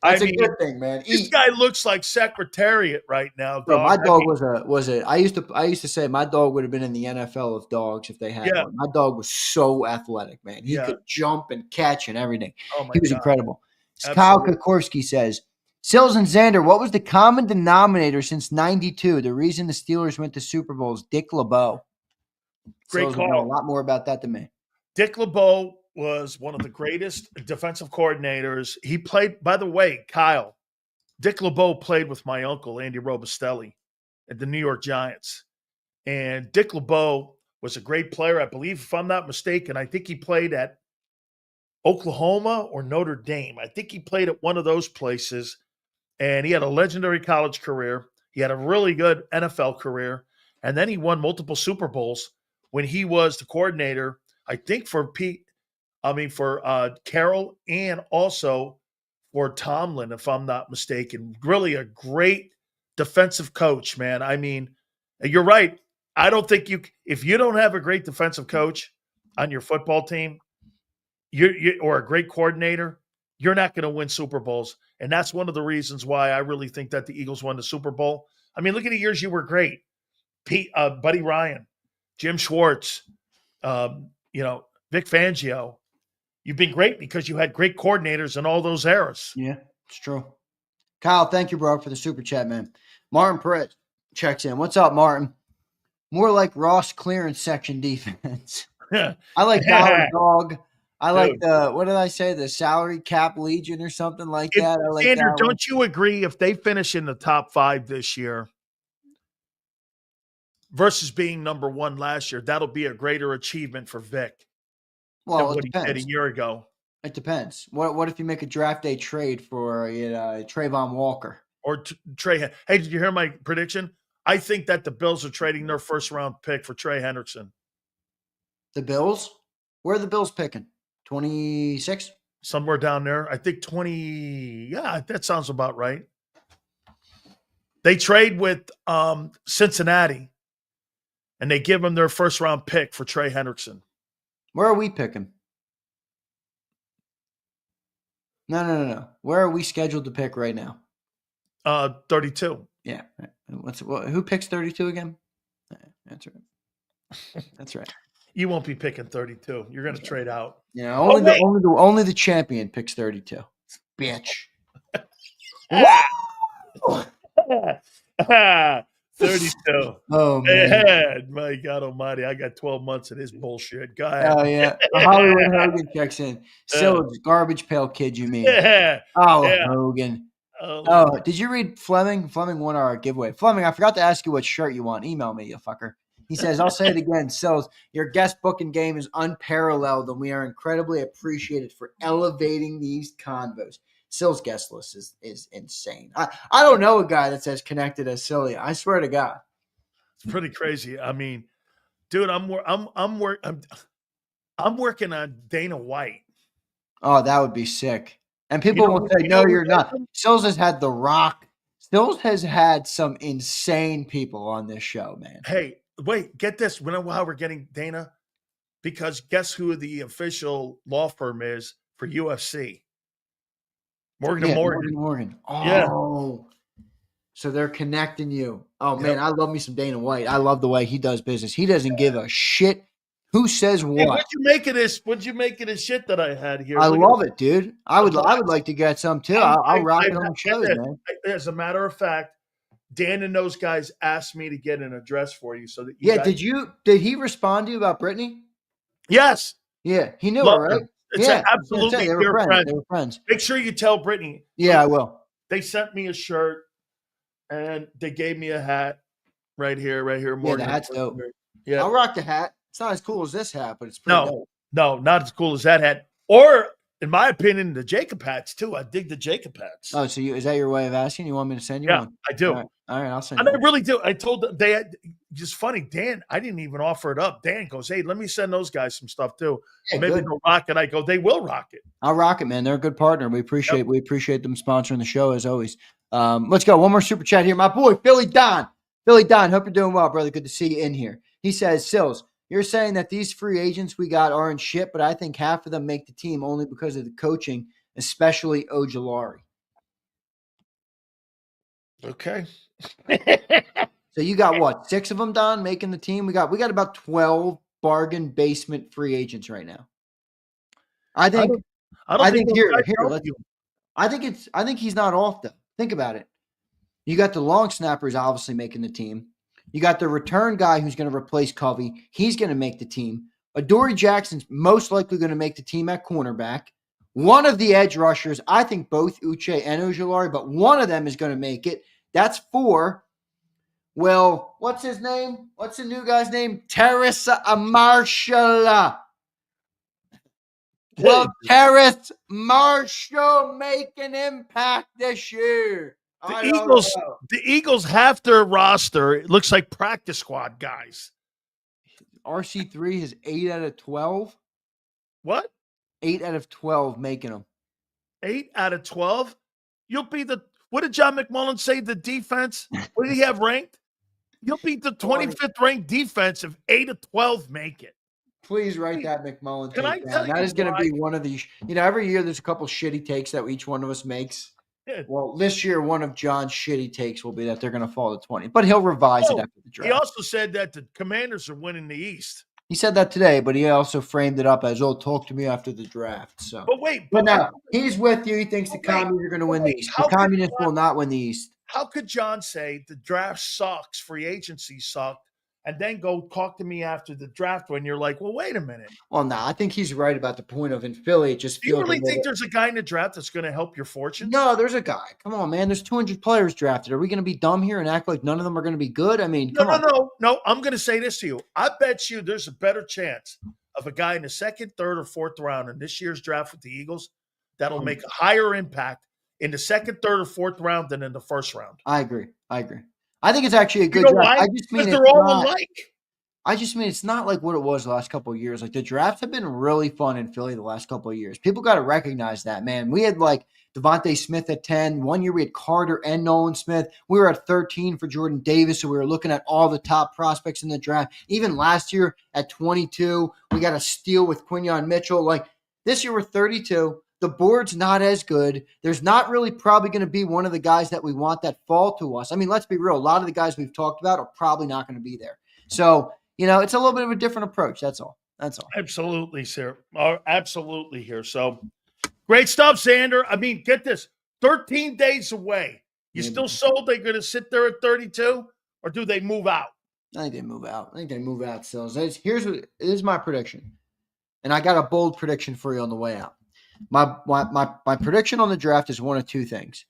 That's a good thing, man. This guy looks like Secretariat right now, dog. Bro, my dog was a. I used to say my dog would have been in the NFL of dogs if they had one. My dog was so athletic, man. He could jump and catch and everything. Oh my He was God. incredible. Absolutely. Kyle Kokorski says, Sills and Zander, what was the common denominator since '92? The reason the Steelers went to Super Bowl is Dick LeBeau. Great Sills would know a lot more about that than me. Dick LeBeau was one of the greatest defensive coordinators. He played, by the way, Kyle, Dick LeBeau played with my uncle, Andy Robustelli, at the New York Giants. And Dick LeBeau was a great player. I believe, if I'm not mistaken, I think he played at Oklahoma or Notre Dame. I think he played at one of those places. And he had a legendary college career. He had a really good NFL career. And then he won multiple Super Bowls when he was the coordinator, I think for Carroll and also for Tomlin, if I'm not mistaken. Really a great defensive coach, man. I mean, you're right. I don't think if you don't have a great defensive coach on your football team, or a great coordinator, you're not going to win Super Bowls. And that's one of the reasons why I really think that the Eagles won the Super Bowl. I mean, look at the years you were great. Buddy Ryan, Jim Schwartz, Vic Fangio. You've been great because you had great coordinators in all those eras. Yeah, it's true. Kyle, thank you, bro, for the super chat, man. Martin Perez checks in. What's up, Martin? More like Ross clearance section defense. I like Dollar Dog. I like what did I say? The salary cap legion or something like that. I like Xander, that don't you agree if they finish in the top 5 this year versus being number 1 last year, that'll be a greater achievement for Vic than what he did a year ago? It depends. What if you make a draft day trade for Trayvon Walker or Trey? Hey, did you hear my prediction? I think that the Bills are trading their first round pick for Trey Hendrickson. The Bills? Where are the Bills picking? 26? Somewhere down there. I think 20. Yeah, that sounds about right. They trade with Cincinnati, and they give them their first round pick for Trey Hendrickson. Where are we picking? No. Where are we scheduled to pick right now? 32. Yeah. Who picks 32 again? That's right. That's right. You won't be picking 32. You're going to trade out. Yeah, only the champion picks 32. Bitch. 32. Oh, man. My God almighty. I got 12 months of this bullshit. Go ahead. Oh, yeah. Hollywood Hogan checks in. So garbage pail kid, you mean? Yeah. Hogan. Oh, did you read Fleming? Fleming won our giveaway. Fleming, I forgot to ask you what shirt you want. Email me, you fucker. He says, I'll say it again. Sills, your guest booking game is unparalleled, and we are incredibly appreciated for elevating these convos. Sills' guest list is insane. I don't know a guy that's as connected as Silly. I swear to God. It's pretty crazy. I mean, dude, I'm working on Dana White. Oh, that would be sick. And people will say, no, you're not. Sills has had The Rock. Sills has had some insane people on this show, man. Hey, wait, get this. How we're getting Dana? because guess who the official law firm is for UFC? Morgan and Yeah, Morgan. Morgan. Yeah. Oh, so they're connecting you. Oh, Yep. man, I love me some Dana White. I love the way he does business. He doesn't give a shit who says Hey, what. what'd you make of this? What'd you make of this shit that I had here? I Look at love it, dude. I would box. like to get some too. I'll rock it on the shows, Get man. this. As a matter of fact, Dan and those guys asked me to get an address for you so that you Yeah, guys. did he respond to you about Brittany? Yes. Yeah, he knew Love her, right? her. It's Yeah, I was gonna say, absolutely they were dear friends. friend. They were friends. Make sure you tell Brittany. Yeah, I will. They sent me a shirt and they gave me a hat right here. Yeah, Morgan. the hat's dope. Yeah. I'll rock the hat. It's not as cool as this hat, but it's pretty dope. No, not as cool as that hat. Or, in my opinion, the JAKIB hats too. I dig the JAKIB hats. Oh, so is that your way of asking? You want me to send you Yeah, one? I do. All right, I'll send And you I one. really do. I told them they had just funny. Dan, I didn't even offer it up. Dan goes, "Hey, let me send those guys some stuff too. Yeah, Maybe good. they'll rock it." I go, "They will rock it." I'll rock it, man. They're a good partner. We appreciate them sponsoring the show as always. Let's go. One more super chat here. My boy, Philly Don. Philly Don, hope you're doing well, brother. Good to see you in here. He says, Sills, you're saying that these free agents we got aren't shit, but I think half of them make the team only because of the coaching, especially Ojulari. Okay. So you got what? 6 of them, Don, making the team? We got about 12 bargain basement free agents right now. I think he's not off though. Think about it. You got the long snappers obviously making the team. You got the return guy who's going to replace Covey. He's going to make the team. Adoree Jackson's most likely going to make the team at cornerback. One of the edge rushers, I think both Uche and Ojulari, but one of them is going to make it. That's 4. Well, what's his name? What's the new guy's name? Terrace Marshall. Will Terrace Marshall make an impact this year? The Eagles have their roster. It looks like practice squad guys. RC3 is 8 out of 12. What? 8 out of 12 making them. 8 out of 12? You'll be what did John McMullen say? The defense? What did he have ranked? You'll beat the 25th ranked defense if 8 of 12 make it. Please write that McMullen take Can I tell down. you That is going to why? be one of the, every year there's a couple shitty takes that each one of us makes. Yeah. Well, this year, one of John's shitty takes will be that they're going to fall to 20, but he'll revise it after the draft. He also said that the Commanders are winning the East. He said that today, but he also framed it up as, talk to me after the draft. So, but now he's with you. He thinks the Communists are going to win the East. The Communists will not win the East. How could John say the draft sucks, free agency sucked, and then go talk to me after the draft when you're like, well, wait a minute. Well, no, I think he's right about the point of in Philly. It just feels. Do you really think there's a guy in the draft that's going to help your fortune? No, there's a guy. Come on, man. There's 200 players drafted. Are we going to be dumb here and act like none of them are going to be good? I mean, come on. No. I'm going to say this to you. I bet you there's a better chance of a guy in the 2nd, 3rd, or 4th round in this year's draft with the Eagles that'll make a higher impact in the 2nd, 3rd, or 4th round than in the 1st round. I agree. I think it's actually a good draft. Why? I just mean they're all alike. I just mean it's not like what it was the last couple of years. Like the drafts have been really fun in Philly the last couple of years. People got to recognize that, man. We had like Devontae Smith at 10. One year we had Carter and Nolan Smith. We were at 13 for Jordan Davis, so we were looking at all the top prospects in the draft. Even last year at 22, we got a steal with Quinyon Mitchell. Like this year we're 32. The board's not as good. There's not really probably going to be one of the guys that we want that fall to us. I mean, let's be real. A lot of the guys we've talked about are probably not going to be there. So, it's a little bit of a different approach. That's all. Absolutely, sir. Absolutely here. So great stuff, Zander. I mean, get this. 13 days away. You still sold they're going to sit there at 32? Or do they move out? I think they move out. So here's my prediction. And I got a bold prediction for you on the way out. My prediction on the draft is one of two things.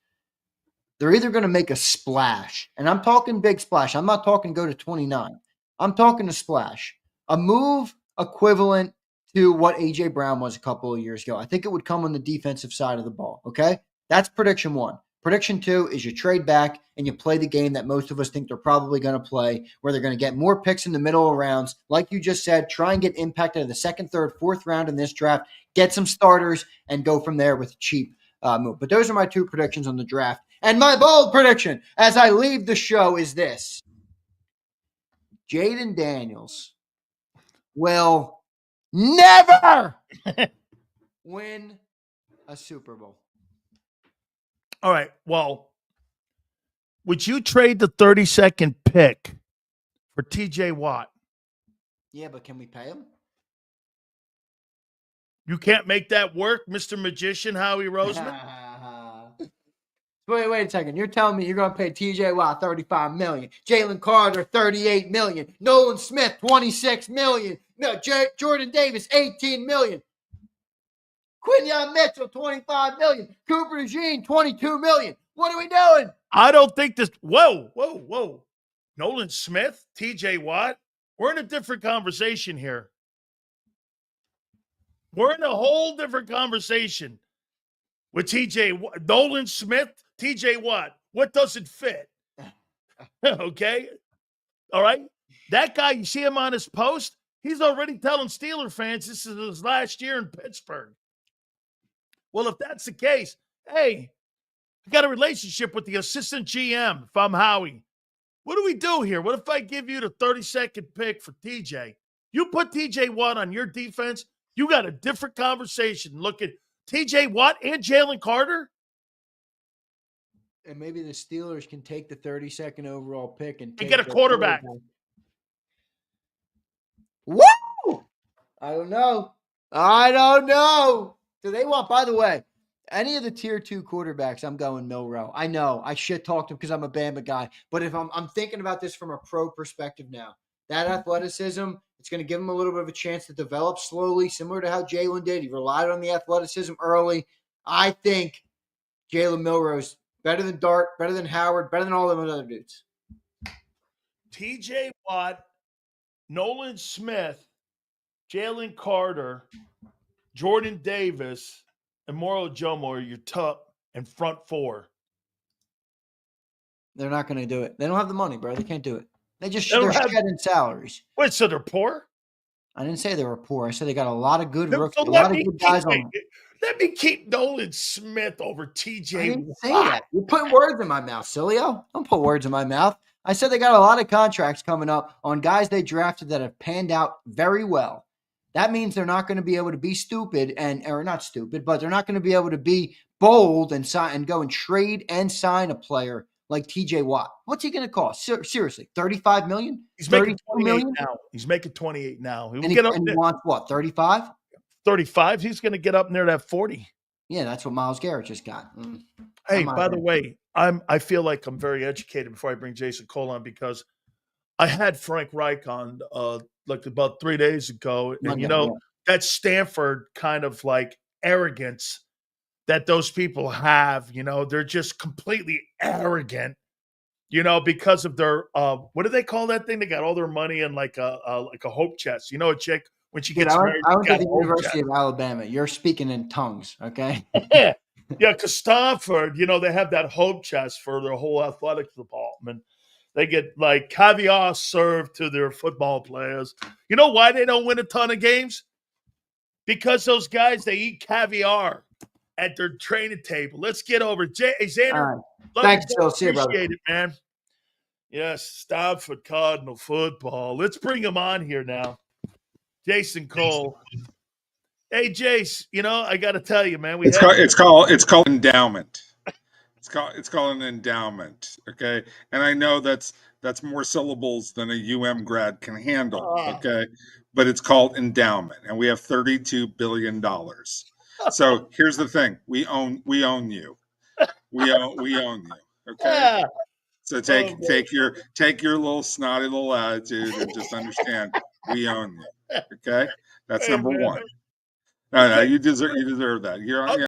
They're either going to make a splash, and I'm talking big splash. I'm not talking go to 29. I'm talking a splash, a move equivalent to what A.J. Brown was a couple of years ago. I think it would come on the defensive side of the ball, okay? That's prediction 1. Prediction 2 is you trade back and you play the game that most of us think they're probably going to play, where they're going to get more picks in the middle of rounds. Like you just said, try and get impact out of the 2nd, 3rd, 4th round in this draft, get some starters, and go from there with a cheap move. But those are my 2 predictions on the draft. And my bold prediction as I leave the show is this. Jaden Daniels will never win a Super Bowl. All right. Well, would you trade the 32nd pick for TJ Watt? Yeah, but can we pay him? You can't make that work, Mr. Magician Howie Roseman? Wait a second. You're telling me you're going to pay TJ Watt $35 million, Jalen Carter $38 million, Nolan Smith $26 million, Jordan Davis $18 million, Quinyon Mitchell $25 million, Cooper DeJean $22 million. What are we doing? I don't think this. Whoa. Nolan Smith, TJ Watt. We're in a different conversation here. We're in a whole different conversation with Nolan Smith, TJ Watt. What doesn't fit? Okay. All right. That guy, you see him on his post, he's already telling Steeler fans this is his last year in Pittsburgh. Well, if that's the case, hey, I got a relationship with the assistant GM if I'm Howie. What do we do here? What if I give you the 32nd pick for TJ? You put TJ Watt on your defense, you got a different conversation. Look at TJ Watt and Jalen Carter. And maybe the Steelers can take the 32nd overall pick and get a quarterback. Woo! I don't know. Do they want, by the way, any of the tier 2 quarterbacks, I'm going Milrow. I know I shit talked him because I'm a Bama guy, but if I'm thinking about this from a pro perspective now, that athleticism, it's going to give him a little bit of a chance to develop slowly, similar to how Jalen did. He relied on the athleticism early. I think Jalen Milrow's better than Dart, better than Howard, better than all them other dudes. TJ Watt, Nolan Smith, Jalen Carter, Jordan Davis, and Moro Jomo are your top and front four. They're not going to do it. They don't have the money, bro. They can't do it. They're shedding salaries. Wait, so they're poor? I didn't say they were poor. I said they got a lot of good rookies, a lot of good guys on. Let me keep Nolan Smith over TJ. I didn't say that. You're putting words in my mouth, Sileo. Don't put words in my mouth. I said they got a lot of contracts coming up on guys they drafted that have panned out very well. That means they're not going to be able to be stupid or not stupid, but they're not going to be able to be bold and go and trade and sign a player like TJ Watt. What's he going to cost? Seriously, $35 million? He's making 28 now. He's making 28 now. And he wants what, 35? 35. He's going to get up near that 40. Yeah, that's what Myles Garrett just got. Hey, by the way, I feel like I'm very educated before I bring Jason Cole on because I had Frank Reich on like about 3 days ago. And, that Stanford kind of like arrogance that those people have, they're just completely arrogant, because of their, what do they call that thing? They got all their money in like a hope chest. A chick, when she gets married. I went to the University of Alabama. You're speaking in tongues, okay? Yeah, because Stanford, they have that hope chest for their whole athletics department. They get like caviar served to their football players. You know why they don't win a ton of games? Because those guys, they eat caviar at their training table. Let's get over. Zander, thanks, Phil. See you, brother. Appreciate it, man. Yes, Stanford Cardinal football. Let's bring him on here now. Jason Cole. Hey, Jace, I got to tell you, man. It's called endowment. It's called an endowment, okay? And I know that's more syllables than a grad can handle, okay? But it's called endowment, and we have $32 billion. So here's the thing: we own you. We own you. Okay. Yeah. So take your little snotty little attitude and just understand we own you. Okay. That's number one. No, you deserve that.